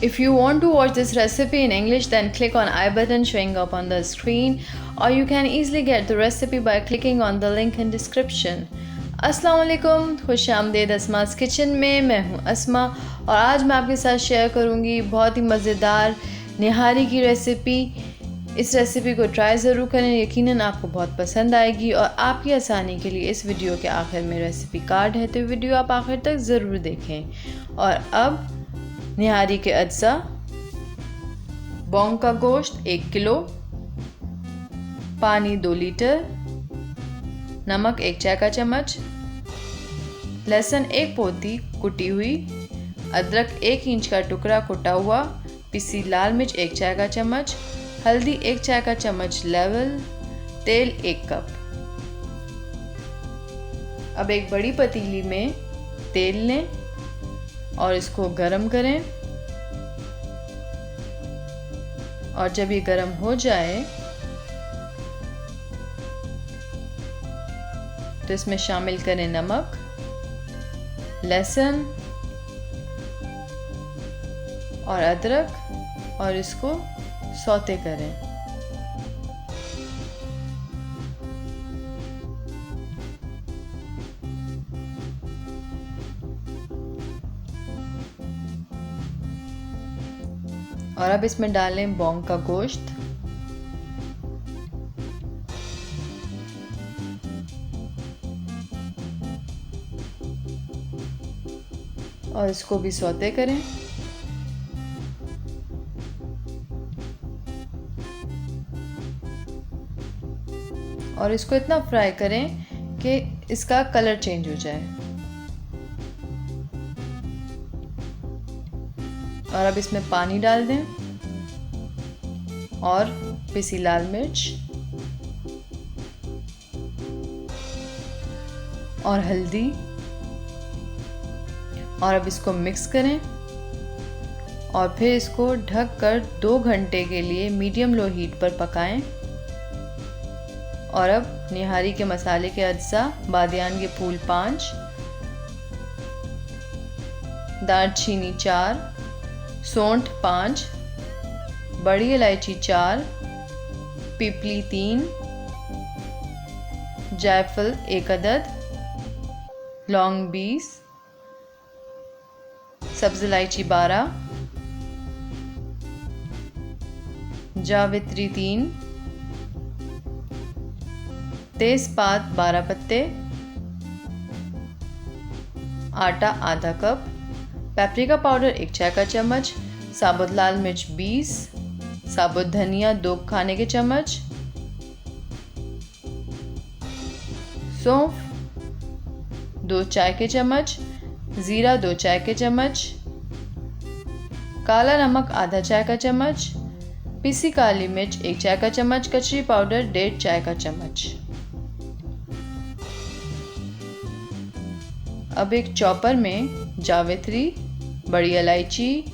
If you want to watch this recipe in English, then click on I button showing up on the screen, or you can easily get the recipe by clicking on the link in description. अस्सलाम वालेकुम, खुश आमदीद Asma's kitchen में। मैं हूँ अस्मा और आज मैं आपके साथ शेयर करूँगी बहुत ही मज़ेदार निहारी की रेसिपी। इस रेसिपी को ट्राई ज़रूर करें, यकीनन आपको बहुत पसंद आएगी। और आपकी आसानी के लिए इस वीडियो के आखिर में रेसिपी कार्ड है, तो वीडियो आप आखिर तक ज़रूर देखें। और अब निहारी के अज्जा: बॉन्ग का गोश्त 1 किलो, पानी 2 लीटर, नमक 1 चाय का चम्मच, लहसुन 1 पोती कुटी हुई, अदरक 1 इंच का टुकड़ा कुटा हुआ, पिसी लाल मिर्च 1 चाय का चम्मच, हल्दी 1 चाय का चम्मच लेवल, तेल 1 कप। अब एक बड़ी पतीली में तेल लें और इसको गरम करें। और जब ये गरम हो जाए तो इसमें शामिल करें नमक, लहसुन और अदरक और इसको सौते करें। और अब इसमें डालें बॉन्ग का गोश्त, और इसको भी सौते करें। और इसको इतना फ्राई करें कि इसका कलर चेंज हो जाए। और अब इसमें पानी डाल दें और पिसी लाल मिर्च और हल्दी, और अब इसको मिक्स करें और फिर इसको ढककर 2 घंटे के लिए मीडियम लो हीट पर पकाएं। और अब निहारी के मसाले के अज्जा: बादियान के फूल 5, दालचीनी 4, सौंठ 5, बड़ी इलायची 4, पिपली 3, जायफल 1 अदद, लौंग 20, सब्ज़ इलायची 12, जावित्री 3, तेज़पात 12 पत्ते, आटा आधा कप, पेपरिका पाउडर 1 चाय का चम्मच, साबुत लाल मिर्च 20, साबुत धनिया 2 खाने के चम्मच, सौंफ 2 चाय के चम्मच, ज़ीरा 2 चाय के चम्मच, काला नमक आधा चाय का चम्मच, पिसी काली मिर्च 1 चाय का चम्मच, कचरी पाउडर 1.5 चाय का चम्मच। अब एक चॉपर में जावित्री, बड़ी इलायची,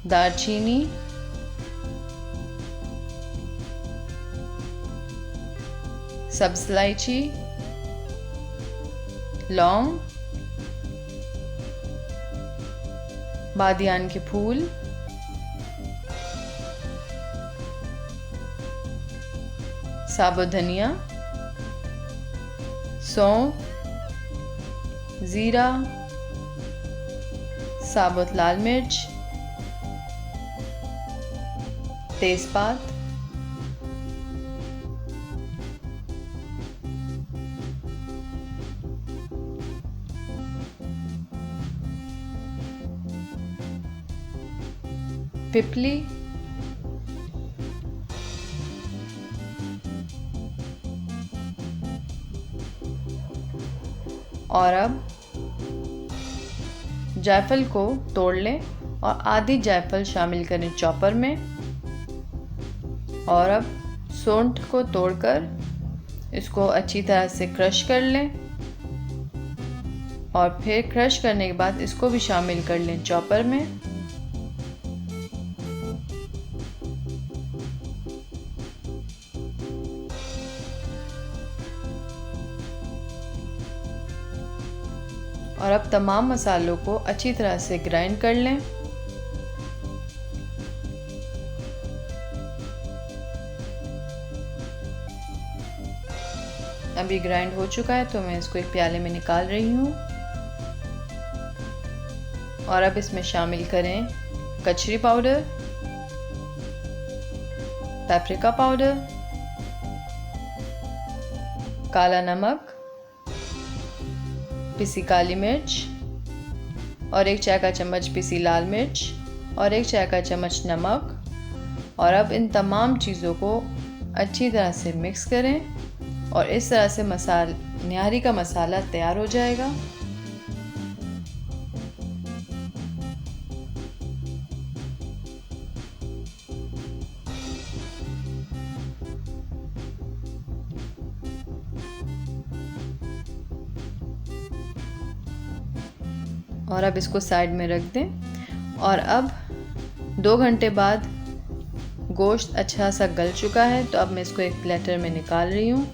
दालचीनी, सब्ज़ इलायची, लौंग, बादियान के फूल, साबुत धनिया, सौंफ, ज़ीरा, साबुत लाल मिर्च, तेज़पात, पिपली, और अब जायफल को तोड़ लें और आधी जायफल शामिल करें चॉपर में। और अब सौंठ को तोड़कर इसको अच्छी तरह से क्रश कर लें और फिर क्रश करने के बाद इसको भी शामिल कर लें चॉपर में। और अब तमाम मसालों को अच्छी तरह से ग्राइंड कर लें अभी ग्राइंड हो चुका है तो मैं इसको एक प्याले में निकाल रही हूँ। और अब इसमें शामिल करें कचरी पाउडर, पेपरिका पाउडर, काला नमक, पिसी काली मिर्च और 1 चाय का चम्मच पिसी लाल मिर्च और 1 चाय का चम्मच नमक। और अब इन तमाम चीज़ों को अच्छी तरह से मिक्स करें और इस तरह से निहारी का मसाला तैयार हो जाएगा। और अब इसको साइड में रख दें। और अब 2 घंटे बाद गोश्त अच्छा सा गल चुका है तो अब मैं इसको एक प्लेटर में निकाल रही हूँ।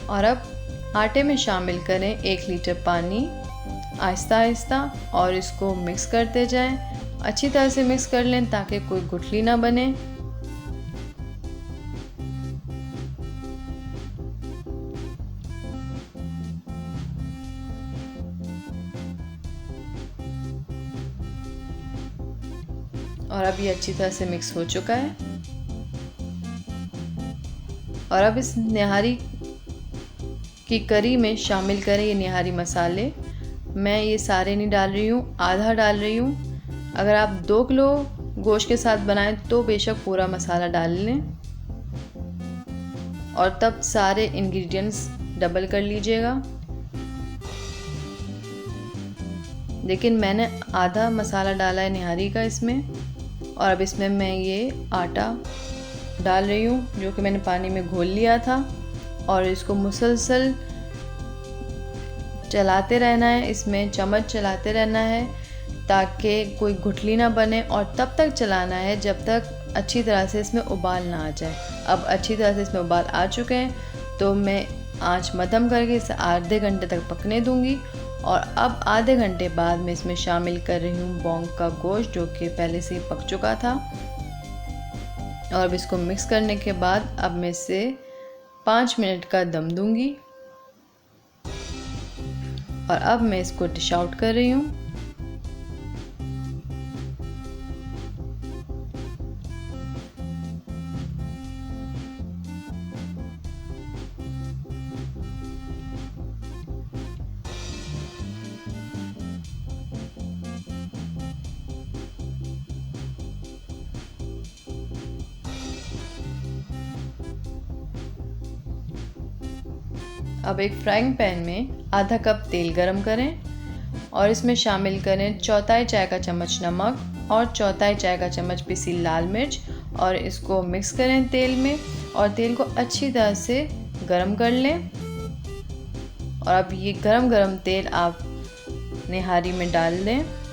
और अब आटे में शामिल करें 1 लीटर पानी आहिस्ता आहिस्ता और इसको मिक्स करते जाएं। अच्छी तरह से मिक्स कर लें ताकि कोई गुठली ना बने। और अब ये अच्छी तरह से मिक्स हो चुका है। और अब इस निहारी की करी में शामिल करें ये निहारी मसाले। मैं ये सारे नहीं डाल रही हूँ, आधा डाल रही हूँ। अगर आप 2 किलो गोश्त के साथ बनाएं तो बेशक पूरा मसाला डाल लें और तब सारे इंग्रेडिएंट्स डबल कर लीजिएगा। लेकिन मैंने आधा मसाला डाला है निहारी का इसमें। और अब इसमें मैं ये आटा डाल रही हूँ जो कि मैंने पानी में घोल लिया था। और इसको मुसलसल चलाते रहना है, इसमें चम्मच चलाते रहना है ताकि कोई गुठली ना बने। और तब तक चलाना है जब तक अच्छी तरह से इसमें उबाल ना आ जाए। अब अच्छी तरह से इसमें उबाल आ चुके हैं तो मैं आंच मध्यम करके इसे आधे घंटे तक पकने दूंगी। और अब आधे घंटे बाद मैं इसमें शामिल कर रही हूँ बोंग का गोश्त जो कि पहले से ही पक चुका था। और अब इसको मिक्स करने के बाद अब मैं इसे 5 मिनट का दम दूंगी। और अब मैं इसको डिश आउट कर रही हूँ। अब एक फ्राइंग पैन में आधा कप तेल गरम करें और इसमें शामिल करें 1/4 चाय का चम्मच नमक और 1/4 चाय का चम्मच पिसी लाल मिर्च। और इसको मिक्स करें तेल में और तेल को अच्छी तरह से गरम कर लें। और अब ये गरम गरम तेल आप निहारी में डाल दें।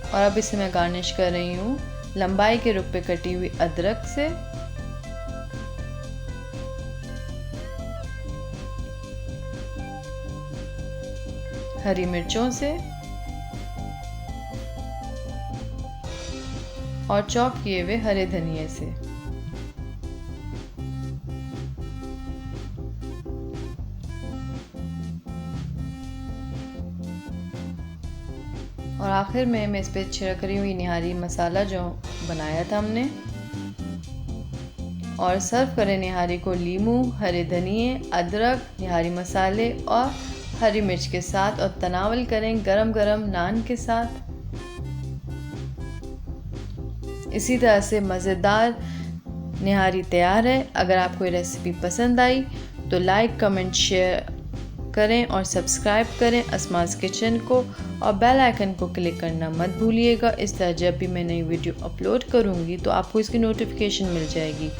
और अब इसे मैं गार्निश कर रही हूँ लंबाई के रुख पे कटी हुई अदरक से। हरी मिर्चों से और चॉप किए हुए हरे धनिये से। और आखिर में मैं इस पर छिड़क रही हूँ निहारी मसाला जो बनाया था हमने। और सर्व करें निहारी को लीमू, हरे धनिये, अदरक, निहारी मसाले और हरी मिर्च के साथ और तनावल करें गरम गरम नान के साथ। इसी तरह से मज़ेदार निहारी तैयार है। अगर आपको ये रेसिपी पसंद आई तो लाइक, कमेंट, शेयर करें और सब्सक्राइब करें अस्मास किचन को और बेल आइकन को क्लिक करना मत भूलिएगा। इस तरह जब भी मैं नई वीडियो अपलोड करूँगी तो आपको इसकी नोटिफिकेशन मिल जाएगी।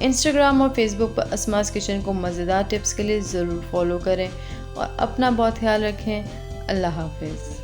इंस्टाग्राम और फेसबुक पर अस्मास किचन को मज़ेदार टिप्स के लिए ज़रूर फॉलो करें और अपना बहुत ख्याल रखें। अल्लाह हाफिज़।